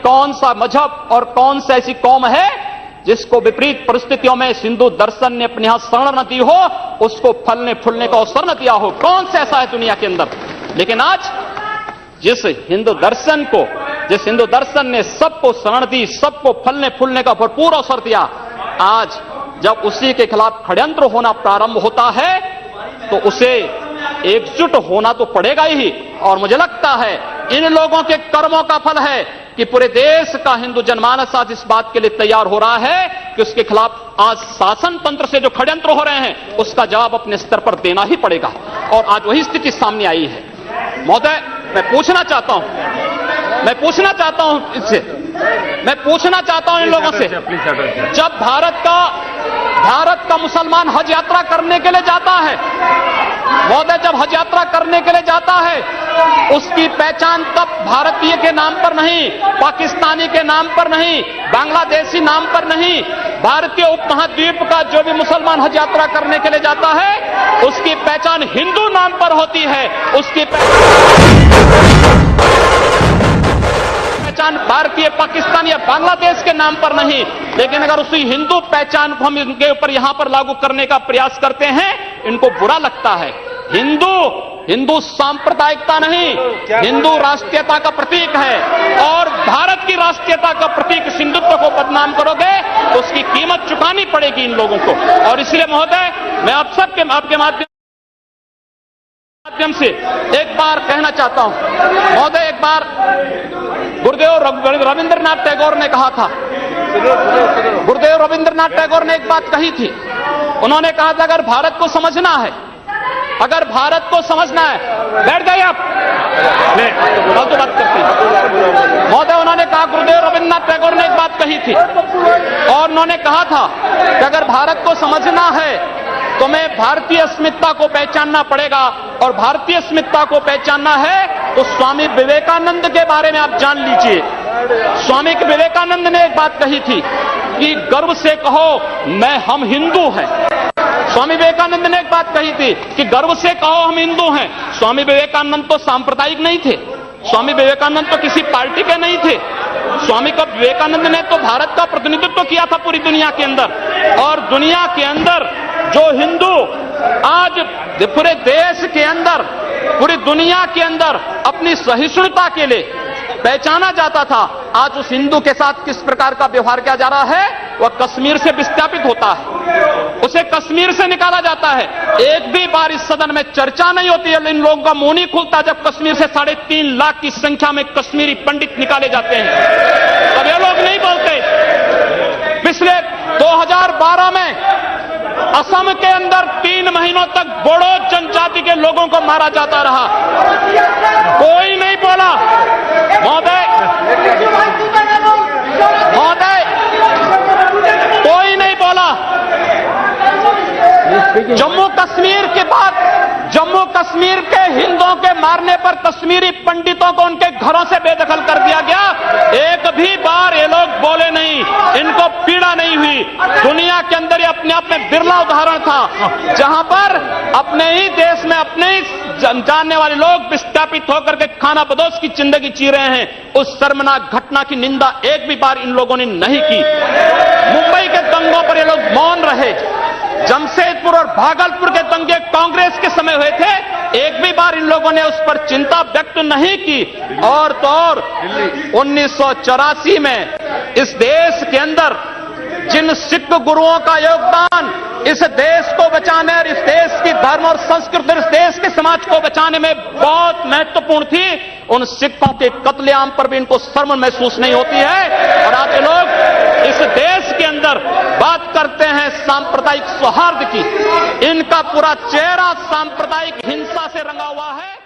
कौन सा मजहब और कौन सी ऐसी कौम है जिसको विपरीत परिस्थितियों में हिंदू दर्शन ने अपने यहां शरण न दी हो, उसको फलने फूलने का अवसर न दिया हो। कौन सा ऐसा है दुनिया के अंदर? लेकिन आज जिस हिंदू दर्शन ने सबको शरण दी, सबको फलने फूलने का भरपूर अवसर दिया, आज जब उसी के खिलाफ षड्यंत्र होना प्रारंभ होता है तो उसे एकजुट होना तो पड़ेगा ही। और मुझे लगता है इन लोगों के कर्मों का फल है कि पूरे देश का हिंदू जनमानस आज इस बात के लिए तैयार हो रहा है कि उसके खिलाफ आज शासन तंत्र से जो षड्यंत्र हो रहे हैं उसका जवाब अपने स्तर पर देना ही पड़ेगा। और आज वही स्थिति सामने आई है। महोदय, मैं पूछना चाहता हूं इन लोगों से, जब भारत का मुसलमान हज यात्रा करने के लिए जाता है, महोदय, जब हज यात्रा करने के लिए जाता है उसकी पहचान तब भारतीय के नाम पर नहीं, पाकिस्तानी के नाम पर नहीं, बांग्लादेशी नाम पर नहीं, भारतीय उपमहाद्वीप का जो भी मुसलमान हज यात्रा करने के लिए जाता है उसकी पहचान हिंदू नाम पर होती है। उसकी पहचान भारतीय, पाकिस्तान या बांग्लादेश के नाम पर नहीं। लेकिन अगर उसी हिंदू पहचान को हम इनके ऊपर यहां पर लागू करने का प्रयास करते हैं, इनको बुरा लगता है। हिंदू सांप्रदायिकता नहीं, हिंदू राष्ट्रीयता का प्रतीक है। और भारत की राष्ट्रीयता का प्रतीक हिंदुत्व को बदनाम करोगे तो उसकी कीमत चुकानी पड़ेगी इन लोगों को। और इसलिए महोदय, मैं आप सबके आपके माध्यम से एक बार कहना चाहता हूं, महोदय, एक बार गुरुदेव रविंद्रनाथ टैगोर ने कहा था, गुरुदेव रविंद्रनाथ टैगोर ने एक बात कही थी। उन्होंने कहा था अगर भारत को समझना है, बैठ जाइए आप, फालतू बात करते हैं। महोदय, उन्होंने कहा, गुरुदेव रविंद्रनाथ टैगोर ने एक बात कही थी और उन्होंने कहा था कि अगर भारत को समझना है तो मैं भारतीय अस्मिता को पहचानना पड़ेगा। और भारतीय अस्मिता को पहचानना है तो स्वामी विवेकानंद के बारे में आप जान लीजिए। स्वामी विवेकानंद ने एक बात कही थी कि गर्व से कहो हम हिंदू हैं। स्वामी विवेकानंद ने एक बात कही थी कि गर्व से कहो हम हिंदू हैं। स्वामी विवेकानंद तो सांप्रदायिक नहीं थे, स्वामी विवेकानंद तो किसी पार्टी के नहीं थे। स्वामी विवेकानंद ने तो भारत का प्रतिनिधित्व किया था पूरी दुनिया के अंदर। और दुनिया के अंदर जो हिंदू आज पूरे देश के अंदर, पूरी दुनिया के अंदर अपनी सहिष्णुता के लिए पहचाना जाता था, आज उस हिंदू के साथ किस प्रकार का व्यवहार किया जा रहा है, वह कश्मीर से विस्थापित होता है, उसे कश्मीर से निकाला जाता है। एक भी बार इस सदन में चर्चा नहीं होती है, इन लोगों का मुंह नहीं खुलता जब कश्मीर से 3.5 लाख की संख्या में कश्मीरी पंडित निकाले जाते हैं, तब ये लोग नहीं बोलते। पिछले 2012 में असम के अंदर 3 महीनों तक बोडो जनजाति के लोगों को मारा जाता रहा, कोई नहीं बोला। महोदय, कोई नहीं बोला। जम्मू कश्मीर के बाद जम्मू कश्मीर के हिंदुओं के मारने पर कश्मीरी पंडितों को उनके घरों से बेदखल कर दिया गया। एक भी बार ये लोग बोले नहीं, इनको पीड़ा नहीं हुई। दुनिया के अंदर ये अपने आप में बिरला उदाहरण था जहां पर अपने ही देश में अपने ही जानने वाले लोग विस्थापित होकर के खाना बदोश की जिंदगी जी रहे हैं। उस शर्मनाक घटना की निंदा एक भी बार इन लोगों ने नहीं की। मुंबई के दंगों पर ये लोग मौन रहे। जमशेदपुर और भागलपुर के दंगे कांग्रेस के समय हुए थे, एक भी बार इन लोगों ने उस पर चिंता व्यक्त नहीं की। और तो और 1984 में इस देश के अंदर जिन सिख गुरुओं का योगदान इस देश को बचाने और इस देश की धर्म और संस्कृति, इस देश के समाज को बचाने में बहुत महत्वपूर्ण थी, उन सिखों के कत्लेआम पर भी इनको शर्म महसूस नहीं होती है। और आज लोग इस देश के अंदर बात करते हैं सांप्रदायिक सौहार्द की, इनका पूरा चेहरा सांप्रदायिक हिंसा से रंगा हुआ है।